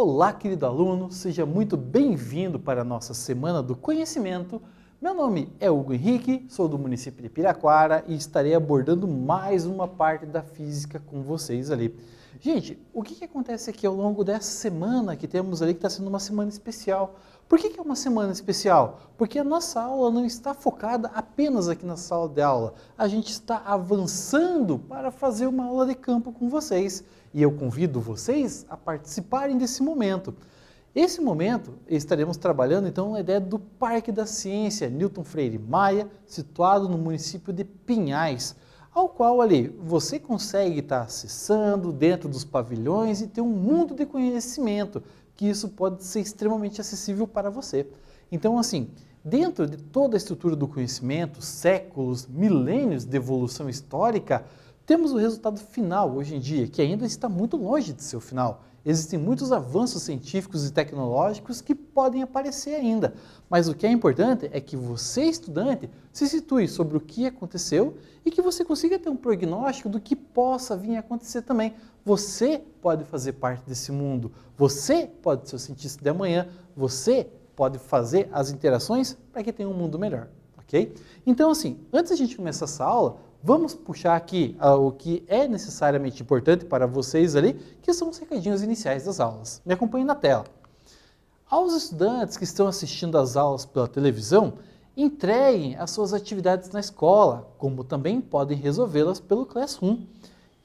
Olá, querido aluno, seja muito bem-vindo para a nossa Semana do Conhecimento. Meu nome é Hugo Henrique, sou do município de Piraquara e estarei abordando mais uma parte da física com vocês ali. Gente, o que acontece aqui ao longo dessa semana que temos ali, que está sendo uma semana especial? Por que é uma semana especial? Porque a nossa aula não está focada apenas aqui na sala de aula. A gente está avançando para fazer uma aula de campo com vocês. E eu convido vocês a participarem desse momento. Esse momento, estaremos trabalhando então na ideia do Parque da Ciência Newton Freire Maia, situado no município de Pinhais, ao qual ali você consegue estar acessando dentro dos pavilhões e ter um mundo de conhecimento, que isso pode ser extremamente acessível para você. Então assim, dentro de toda a estrutura do conhecimento, séculos, milênios de evolução histórica, temos o resultado final hoje em dia, que ainda está muito longe de seu final. Existem muitos avanços científicos e tecnológicos que podem aparecer ainda, mas o que é importante é que você, estudante, se situe sobre o que aconteceu e que você consiga ter um prognóstico do que possa vir a acontecer também. Você pode fazer parte desse mundo, você pode ser o cientista de amanhã, você pode fazer as interações para que tenha um mundo melhor, ok? Então assim, antes de a gente começar essa aula, vamos puxar aqui o que é necessariamente importante para vocês ali, que são os recadinhos iniciais das aulas. Me acompanhem na tela. Aos estudantes que estão assistindo às aulas pela televisão, entreguem as suas atividades na escola, como também podem resolvê-las pelo Classroom.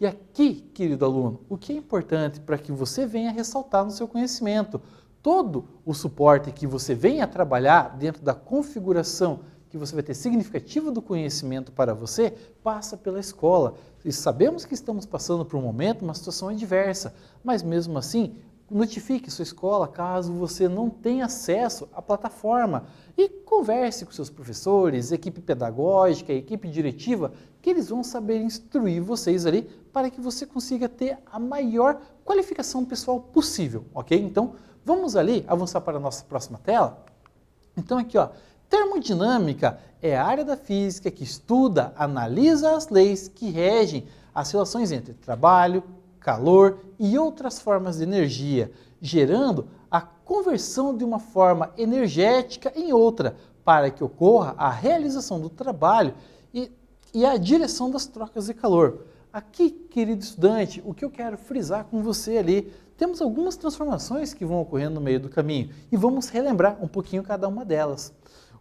E aqui, querido aluno, o que é importante para que você venha ressaltar no seu conhecimento? Todo o suporte que você venha trabalhar dentro da configuração que você vai ter significativo do conhecimento para você, passa pela escola. E sabemos que estamos passando por um momento, uma situação adversa, mas mesmo assim, notifique sua escola caso você não tenha acesso à plataforma e converse com seus professores, equipe pedagógica, equipe diretiva, que eles vão saber instruir vocês ali para que você consiga ter a maior qualificação pessoal possível, ok? Então, vamos ali avançar para a nossa próxima tela? Então aqui, ó, termodinâmica é a área da física que estuda, analisa as leis que regem as relações entre trabalho, calor e outras formas de energia, gerando a conversão de uma forma energética em outra, para que ocorra a realização do trabalho e a direção das trocas de calor. Aqui, querido estudante, o que eu quero frisar com você ali, temos algumas transformações que vão ocorrendo no meio do caminho e vamos relembrar um pouquinho cada uma delas.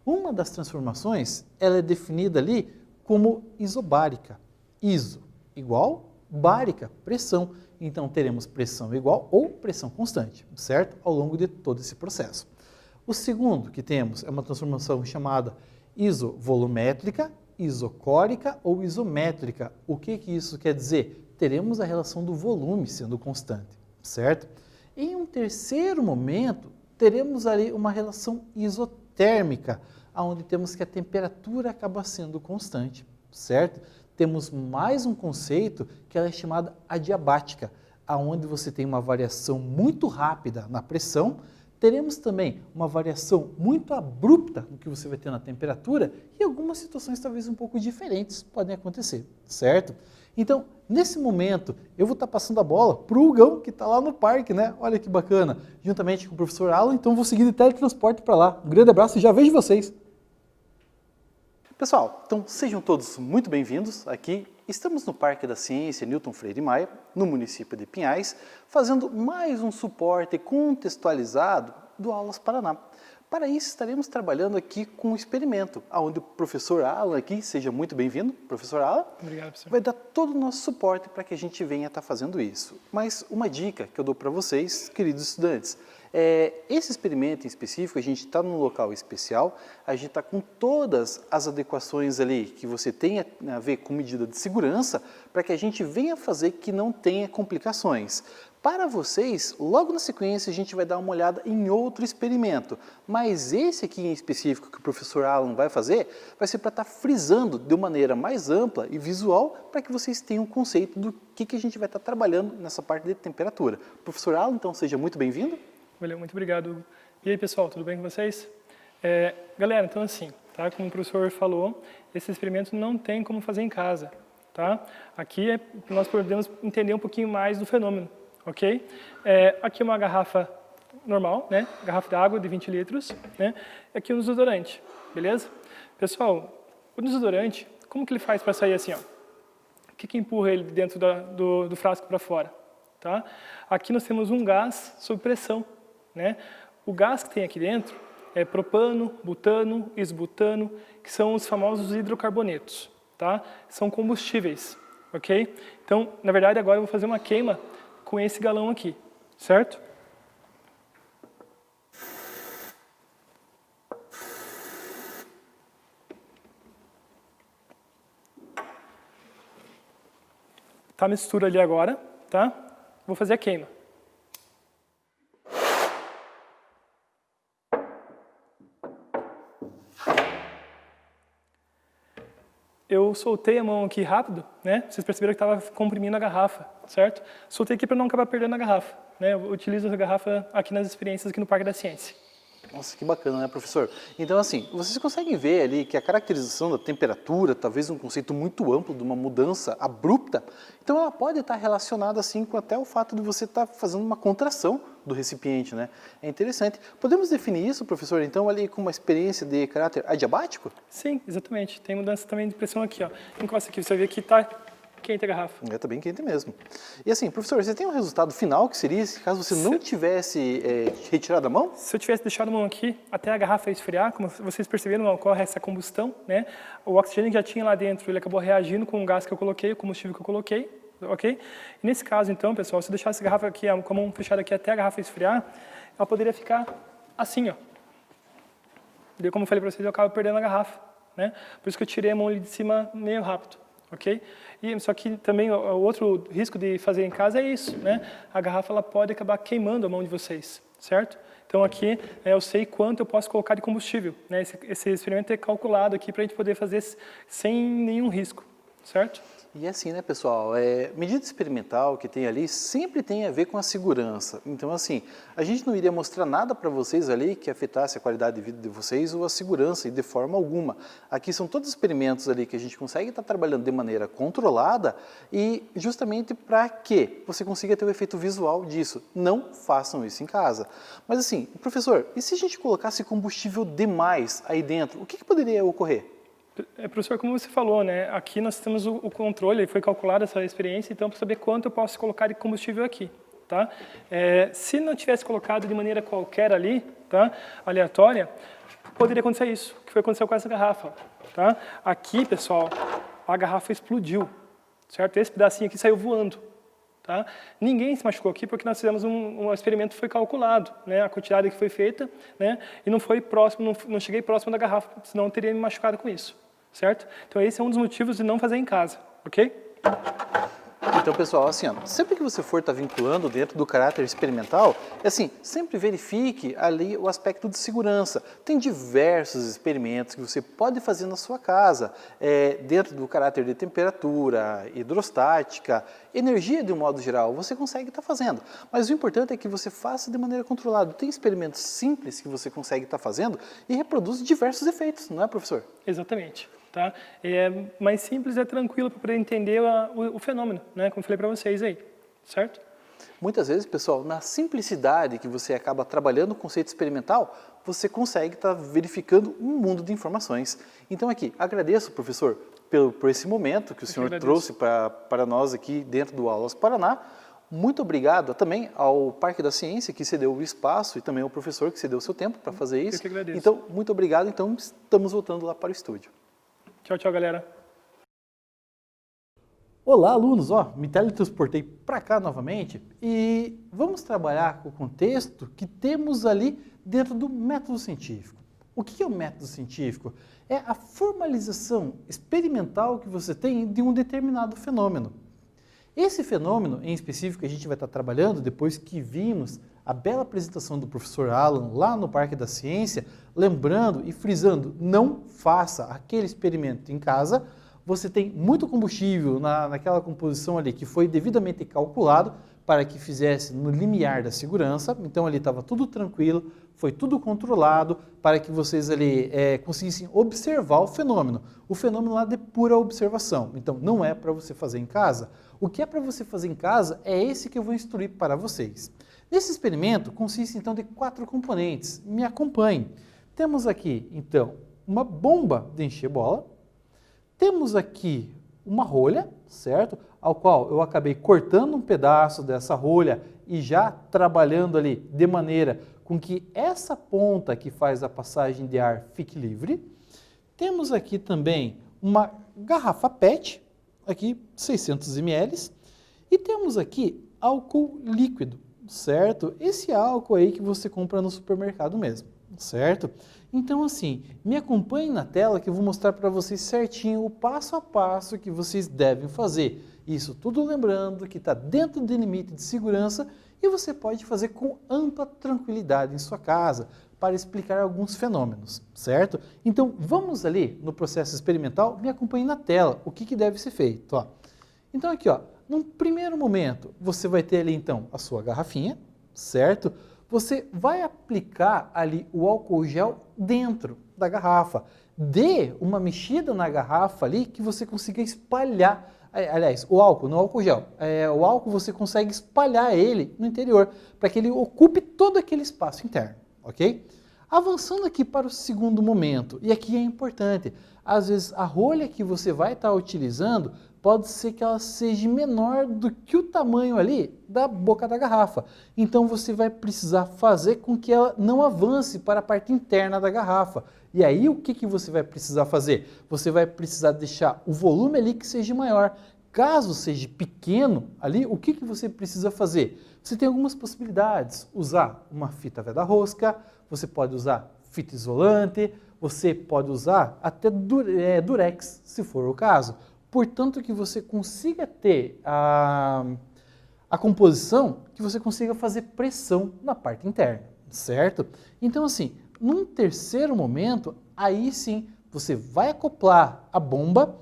Uma das transformações, ela é definida ali como isobárica. Iso igual, bárica, pressão. Então teremos pressão igual ou pressão constante, certo? Ao longo de todo esse processo. O segundo que temos é uma transformação chamada isovolumétrica, isocórica ou isométrica. O que isso quer dizer? Teremos a relação do volume sendo constante, certo? Em um terceiro momento, teremos ali uma relação isotérmica, onde temos que a temperatura acaba sendo constante, certo? Temos mais um conceito que ela é chamada adiabática, onde você tem uma variação muito rápida na pressão, teremos também uma variação muito abrupta no que você vai ter na temperatura e algumas situações talvez um pouco diferentes podem acontecer, certo? Então, nesse momento, eu vou estar passando a bola para o Hugão, que está lá no parque, né? Olha que bacana, juntamente com o professor Alan, então vou seguir de teletransporte para lá. Um grande abraço e já vejo vocês! Pessoal, então sejam todos muito bem-vindos aqui. Estamos no Parque da Ciência Newton Freire Maia, no município de Pinhais, fazendo mais um suporte contextualizado do Aulas Paraná. Para isso, estaremos trabalhando aqui com um experimento, onde o professor Alan aqui, seja muito bem-vindo, professor Alan. Obrigado, professor. Vai dar todo o nosso suporte para que a gente venha estar fazendo isso. Mas uma dica que eu dou para vocês, queridos estudantes, esse experimento em específico, a gente está num local especial, a gente está com todas as adequações ali que você tenha a ver com medida de segurança, para que a gente venha fazer que não tenha complicações. Para vocês, logo na sequência, a gente vai dar uma olhada em outro experimento, mas esse aqui em específico que o professor Alan vai fazer, vai ser para estar frisando de maneira mais ampla e visual, para que vocês tenham um conceito do que a gente vai estar trabalhando nessa parte de temperatura. Professor Alan, então seja muito bem-vindo. Valeu, muito obrigado, Hugo. E aí, pessoal, tudo bem com vocês? Galera, então assim, tá? Como o professor falou, esse experimento não tem como fazer em casa, tá? Aqui nós podemos entender um pouquinho mais do fenômeno, ok? Aqui é uma garrafa normal, né? Garrafa de água de 20 litros, né? E aqui um desodorante, beleza? Pessoal, o desodorante, como que ele faz para sair assim, ó? O que empurra ele dentro do frasco para fora? Tá? Aqui nós temos um gás sob pressão, né? O gás que tem aqui dentro é propano, butano, isbutano, que são os famosos hidrocarbonetos, tá? São combustíveis, ok? Então, na verdade, agora eu vou fazer uma queima com esse galão aqui, certo? Tá a mistura ali agora, tá? Vou fazer a queima. Eu soltei a mão aqui rápido, né? Vocês perceberam que estava comprimindo a garrafa, certo? Soltei aqui para não acabar perdendo a garrafa, né? Eu utilizo a garrafa aqui nas experiências aqui no Parque da Ciência. Nossa, que bacana, né, professor? Então, assim, vocês conseguem ver ali que a caracterização da temperatura, talvez um conceito muito amplo de uma mudança abrupta, então ela pode estar relacionada, assim, com até o fato de você estar fazendo uma contração do recipiente, né? É interessante. Podemos definir isso, professor, então, ali com uma experiência de caráter adiabático? Sim, exatamente. Tem mudança também de pressão aqui, ó. Encosta aqui, você vê que está quente a garrafa. Tá bem quente mesmo. E assim, professor, você tem um resultado final que seria caso você não tivesse retirado a mão? Se eu tivesse deixado a mão aqui até a garrafa esfriar, como vocês perceberam, ocorre essa combustão, né? O oxigênio que já tinha lá dentro, ele acabou reagindo com o gás que eu coloquei, o combustível que eu coloquei, ok? E nesse caso, então, pessoal, se eu deixasse a garrafa aqui, com a mão fechada aqui até a garrafa esfriar, ela poderia ficar assim, ó. E como eu falei para vocês, eu acabo perdendo a garrafa, né? Por isso que eu tirei a mão ali de cima meio rápido. Ok? E só que também o outro risco de fazer em casa é isso, né? A garrafa ela pode acabar queimando a mão de vocês, certo? Então aqui eu sei quanto eu posso colocar de combustível, né? Esse experimento é calculado aqui para a gente poder fazer sem nenhum risco, certo? E assim, né, pessoal, medida experimental que tem ali sempre tem a ver com a segurança. Então, assim, a gente não iria mostrar nada para vocês ali que afetasse a qualidade de vida de vocês ou a segurança, e de forma alguma. Aqui são todos experimentos ali que a gente consegue estar trabalhando de maneira controlada e justamente para que você consiga ter o efeito visual disso. Não façam isso em casa. Mas assim, professor, e se a gente colocasse combustível demais aí dentro, o que poderia ocorrer? Professor, como você falou, né? Aqui nós temos o controle, foi calculada essa experiência, então para saber quanto eu posso colocar de combustível aqui, tá? Se não tivesse colocado de maneira qualquer ali, tá? Aleatória, poderia acontecer isso, que foi aconteceu com essa garrafa, tá? Aqui, pessoal, a garrafa explodiu, certo? Esse pedacinho aqui saiu voando, tá? Ninguém se machucou aqui porque nós fizemos um experimento que foi calculado, né? A quantidade que foi feita, né? E não foi próximo, não cheguei próximo da garrafa, senão eu teria me machucado com isso. Certo? Então esse é um dos motivos de não fazer em casa, ok? Então, pessoal, assim, ó, sempre que você for estar vinculando dentro do caráter experimental, assim, sempre verifique ali o aspecto de segurança. Tem diversos experimentos que você pode fazer na sua casa, dentro do caráter de temperatura, hidrostática, energia de um modo geral, você consegue estar fazendo. Mas o importante é que você faça de maneira controlada. Tem experimentos simples que você consegue estar fazendo e reproduz diversos efeitos, não é, professor? Exatamente. Tá? É mais simples, é tranquilo para poder entender o fenômeno, né? Como eu falei para vocês aí, certo? Muitas vezes, pessoal, na simplicidade que você acaba trabalhando o conceito experimental, você consegue estar verificando um mundo de informações. Então aqui, agradeço, professor, por esse momento que o senhor trouxe para nós aqui dentro do Aulas Paraná. Muito obrigado também ao Parque da Ciência que cedeu o espaço e também ao professor que cedeu o seu tempo para fazer isso. Eu que agradeço. Então, muito obrigado. Então, estamos voltando lá para o estúdio. Tchau, tchau, galera. Olá, alunos! Me teletransportei para cá novamente e vamos trabalhar com o contexto que temos ali dentro do método científico. O que é o método científico? É a formalização experimental que você tem de um determinado fenômeno. Esse fenômeno, em específico, a gente vai estar trabalhando depois que vimos a bela apresentação do professor Alan lá no Parque da Ciência, lembrando e frisando, não faça aquele experimento em casa. Você tem muito combustível naquela composição ali que foi devidamente calculado para que fizesse no limiar da segurança, então ali estava tudo tranquilo, foi tudo controlado para que vocês ali conseguissem observar o fenômeno lá de pura observação, então não é para você fazer em casa. O que é para você fazer em casa é esse que eu vou instruir para vocês. Esse experimento consiste então de 4 componentes. Me acompanhe. Temos aqui então uma bomba de encher bola, temos aqui uma rolha, certo? Ao qual eu acabei cortando um pedaço dessa rolha e já trabalhando ali de maneira com que essa ponta que faz a passagem de ar fique livre. Temos aqui também uma garrafa PET, aqui 600 ml, e temos aqui álcool líquido, certo? Esse álcool aí que você compra no supermercado mesmo, certo? Então assim, me acompanhe na tela que eu vou mostrar para vocês certinho o passo a passo que vocês devem fazer. Isso tudo lembrando que está dentro do limite de segurança e você pode fazer com ampla tranquilidade em sua casa para explicar alguns fenômenos, certo? Então vamos ali no processo experimental, me acompanhe na tela, o que deve ser feito. Ó. Então aqui, ó, num primeiro momento, você vai ter ali então a sua garrafinha, certo? Você vai aplicar ali o álcool gel dentro da garrafa. Dê uma mexida na garrafa ali que você consiga espalhar. Aliás, o álcool, não o álcool gel. O álcool você consegue espalhar ele no interior para que ele ocupe todo aquele espaço interno, ok? Avançando aqui para o segundo momento, e aqui é importante, às vezes a rolha que você vai estar utilizando pode ser que ela seja menor do que o tamanho ali da boca da garrafa. Então você vai precisar fazer com que ela não avance para a parte interna da garrafa. E aí o que você vai precisar fazer? Você vai precisar deixar o volume ali que seja maior. Caso seja pequeno ali, o que você precisa fazer? Você tem algumas possibilidades. Usar uma fita veda-rosca, você pode usar fita isolante, você pode usar até durex, se for o caso. Portanto, que você consiga ter a composição, que você consiga fazer pressão na parte interna, certo? Então, assim, num terceiro momento, aí sim, você vai acoplar a bomba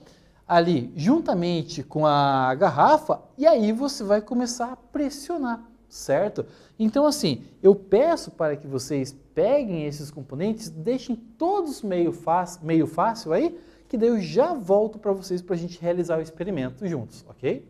ali juntamente com a garrafa e aí você vai começar a pressionar, certo? Então, assim, eu peço para que vocês peguem esses componentes, deixem todos meio fácil aí, que daí eu já volto para vocês para a gente realizar o experimento juntos, ok?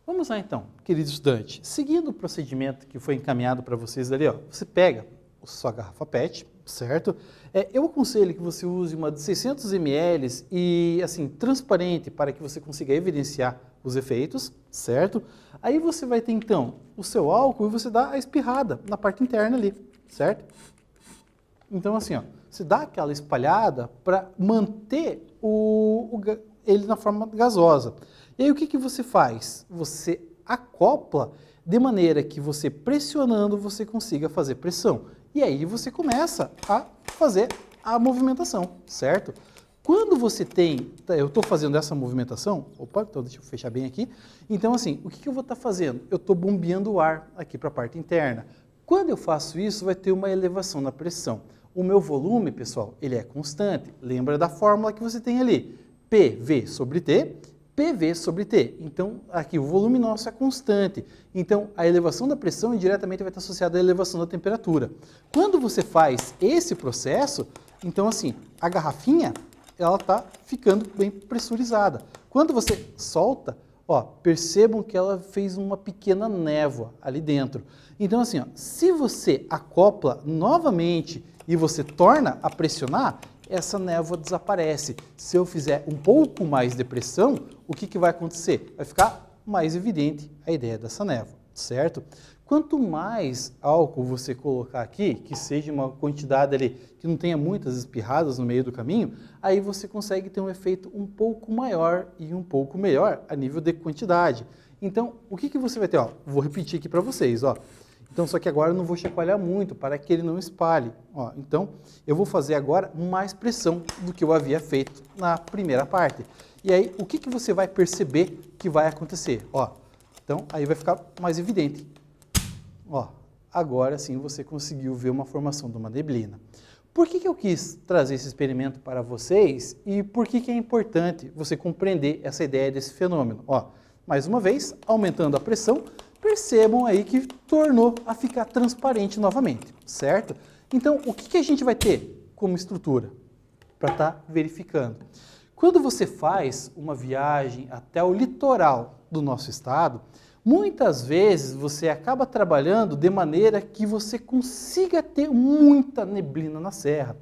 Vamos lá então, querido estudante. Seguindo o procedimento que foi encaminhado para vocês ali, ó, você pega a sua garrafa PET, certo? Eu aconselho que você use uma de 600 ml e, assim, transparente para que você consiga evidenciar os efeitos, certo? Aí você vai ter então o seu álcool e você dá a espirrada na parte interna ali, certo? Então assim, ó, você dá aquela espalhada para manter ele na forma gasosa. E aí o que você faz? Você acopla de maneira que você pressionando você consiga fazer pressão. E aí você começa a fazer a movimentação, certo? Quando você tem, eu estou fazendo essa movimentação, opa, então deixa eu fechar bem aqui. Então assim, o que eu vou estar fazendo? Eu estou bombeando o ar aqui para a parte interna. Quando eu faço isso, vai ter uma elevação na pressão. O meu volume, pessoal, ele é constante. Lembra da fórmula que você tem ali? PV sobre T, PV sobre T. Então, aqui o volume nosso é constante. Então, a elevação da pressão indiretamente vai estar associada à elevação da temperatura. Quando você faz esse processo, então assim, a garrafinha, ela está ficando bem pressurizada. Quando você solta, ó, percebam que ela fez uma pequena névoa ali dentro. Então assim, ó, se você acopla novamente e você torna a pressionar, essa névoa desaparece. Se eu fizer um pouco mais de pressão, o que vai acontecer? Vai ficar mais evidente a ideia dessa névoa, certo? Quanto mais álcool você colocar aqui, que seja uma quantidade ali que não tenha muitas espirradas no meio do caminho, aí você consegue ter um efeito um pouco maior e um pouco melhor a nível de quantidade. Então, o que você vai ter? Ó, vou repetir aqui para vocês, ó. Então, só que agora eu não vou chacoalhar muito para que ele não espalhe. Ó, então, eu vou fazer agora mais pressão do que eu havia feito na primeira parte. E aí, o que você vai perceber que vai acontecer? Ó, então, aí vai ficar mais evidente. Ó, agora sim você conseguiu ver uma formação de uma neblina. Por que eu quis trazer esse experimento para vocês e por que é importante você compreender essa ideia desse fenômeno? Ó, mais uma vez, aumentando a pressão, percebam aí que tornou a ficar transparente novamente, certo? Então, o que a gente vai ter como estrutura para estar verificando? Quando você faz uma viagem até o litoral do nosso estado, muitas vezes você acaba trabalhando de maneira que você consiga ter muita neblina na serra.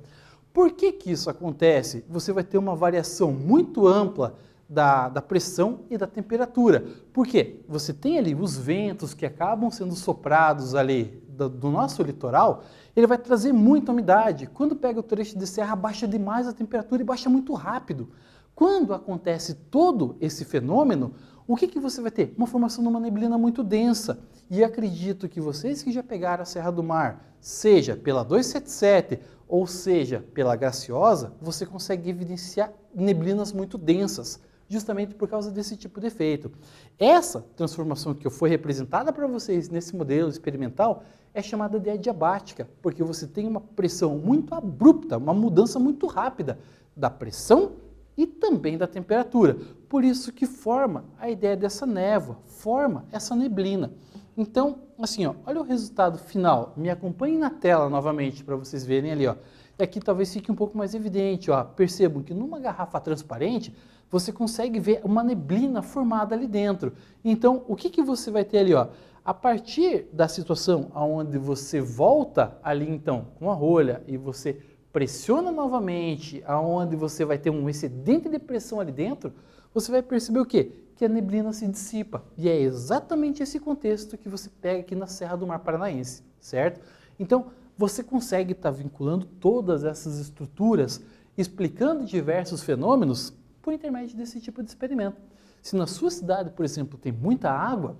Por que isso acontece? Você vai ter uma variação muito ampla da pressão e da temperatura. Por quê? Você tem ali os ventos que acabam sendo soprados ali do nosso litoral, ele vai trazer muita umidade. Quando pega o trecho de serra, baixa demais a temperatura e baixa muito rápido. Quando acontece todo esse fenômeno, o que você vai ter? Uma formação de uma neblina muito densa. E acredito que vocês que já pegaram a Serra do Mar, seja pela 277 ou seja pela Graciosa, você consegue evidenciar neblinas muito densas, justamente por causa desse tipo de efeito. Essa transformação que foi representada para vocês nesse modelo experimental é chamada de adiabática, porque você tem uma pressão muito abrupta, uma mudança muito rápida da pressão e também da temperatura. Por isso que forma a ideia dessa névoa, forma essa neblina. Então, assim, ó, olha o resultado final. Me acompanhem na tela novamente para vocês verem ali, ó. E aqui talvez fique um pouco mais evidente, ó. Percebam que numa garrafa transparente, você consegue ver uma neblina formada ali dentro. Então, o que você vai ter ali, ó? A partir da situação onde você volta ali, então, com a rolha e você pressiona novamente, aonde você vai ter um excedente de pressão ali dentro, você vai perceber o quê? Que a neblina se dissipa. E é exatamente esse contexto que você pega aqui na Serra do Mar Paranaense, certo? Então, você consegue estar vinculando todas essas estruturas, explicando diversos fenômenos por intermédio desse tipo de experimento. Se na sua cidade, por exemplo, tem muita água,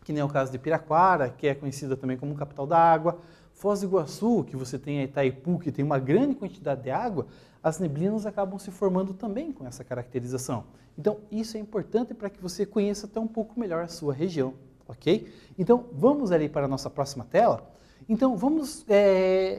que nem é o caso de Piraquara, que é conhecida também como capital da água, Foz do Iguaçu, que você tem a Itaipu, que tem uma grande quantidade de água, as neblinas acabam se formando também com essa caracterização. Então, isso é importante para que você conheça até um pouco melhor a sua região, ok? Então, vamos ali para a nossa próxima tela. Então, vamos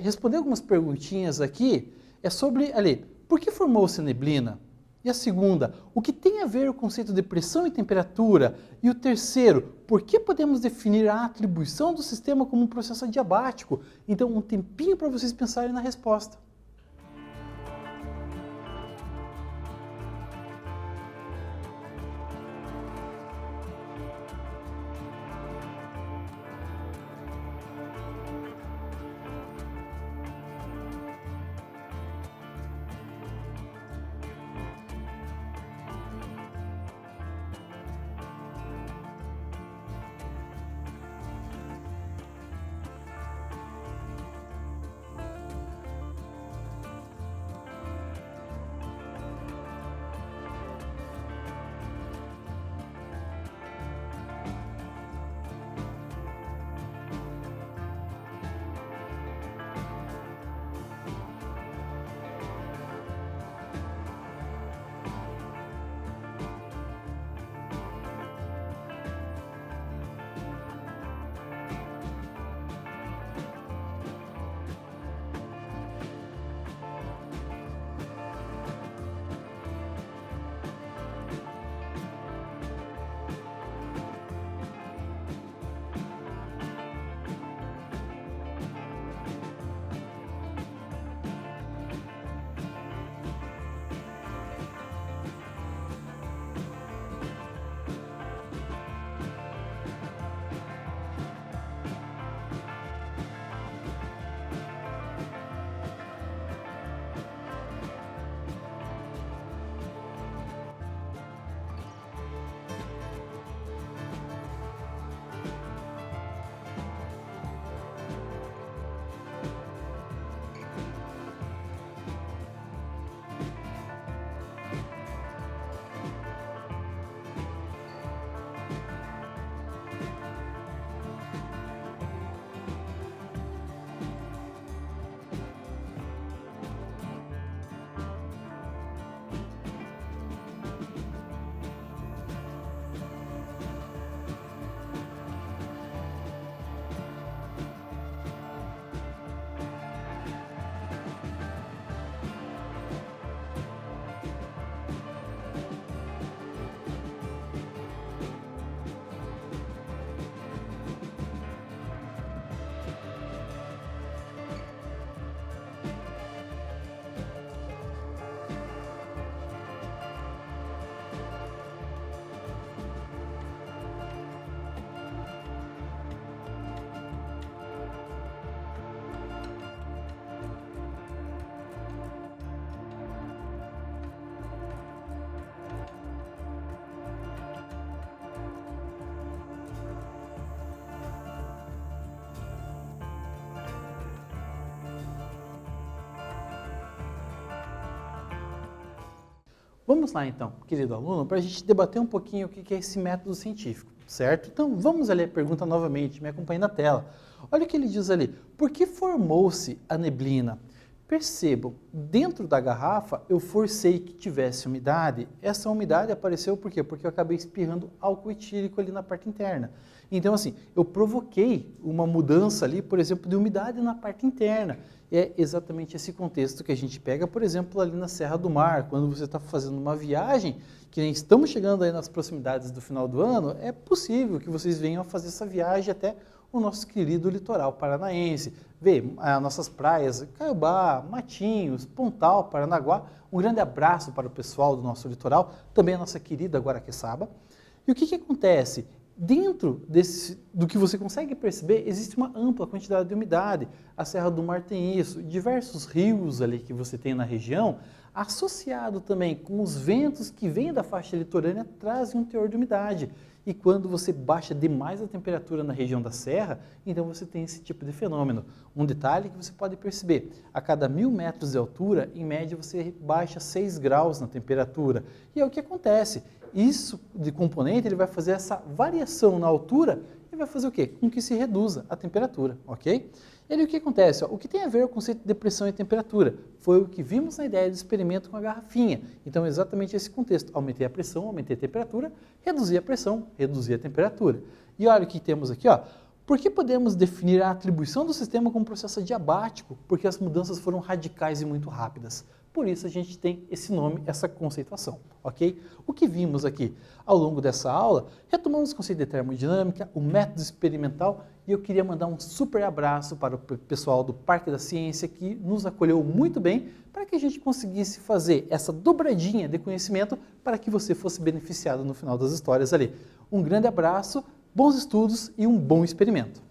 responder algumas perguntinhas aqui. É sobre, ali, por que formou-se a neblina? E a segunda, o que tem a ver o conceito de pressão e temperatura? E o terceiro, por que podemos definir a atribuição do sistema como um processo adiabático? Então, um tempinho para vocês pensarem na resposta. Vamos lá então, querido aluno, para a gente debater um pouquinho o que é esse método científico, certo? Então vamos ali a pergunta novamente, me acompanhe na tela. Olha o que ele diz ali, por que formou-se a neblina? Percebam, dentro da garrafa eu forcei que tivesse umidade. Essa umidade apareceu por quê? Porque eu acabei espirrando álcool etílico ali na parte interna. Então assim, eu provoquei uma mudança ali, por exemplo, de umidade na parte interna. É exatamente esse contexto que a gente pega, por exemplo, ali na Serra do Mar, quando você está fazendo uma viagem, que nem estamos chegando aí nas proximidades do final do ano, é possível que vocês venham a fazer essa viagem até o nosso querido litoral paranaense, ver as nossas praias, Caiobá, Matinhos, Pontal, Paranaguá. Um grande abraço para o pessoal do nosso litoral, também a nossa querida Guaraqueçaba. E o que acontece? Dentro do que você consegue perceber, existe uma ampla quantidade de umidade. A Serra do Mar tem isso, diversos rios ali que você tem na região, associado também com os ventos que vêm da faixa litorânea, trazem um teor de umidade. E quando você baixa demais a temperatura na região da serra, então você tem esse tipo de fenômeno. Um detalhe que você pode perceber, a cada 1000 metros de altura, em média você baixa 6 graus na temperatura. E é o que acontece. Isso de componente, ele vai fazer essa variação na altura e vai fazer o quê? Com que se reduza a temperatura, ok? E aí o que acontece? O que tem a ver com o conceito de pressão e temperatura? Foi o que vimos na ideia do experimento com a garrafinha. Então, exatamente esse contexto. Aumentei a pressão, aumentei a temperatura, reduzi a pressão, reduzi a temperatura. E olha o que temos aqui, ó. Por que podemos definir a atribuição do sistema como processo adiabático? Porque as mudanças foram radicais e muito rápidas. Por isso a gente tem esse nome, essa conceituação, ok? O que vimos aqui ao longo dessa aula, retomamos o conceito de termodinâmica, o método experimental, e eu queria mandar um super abraço para o pessoal do Parque da Ciência que nos acolheu muito bem para que a gente conseguisse fazer essa dobradinha de conhecimento para que você fosse beneficiado no final das histórias ali. Um grande abraço, bons estudos e um bom experimento.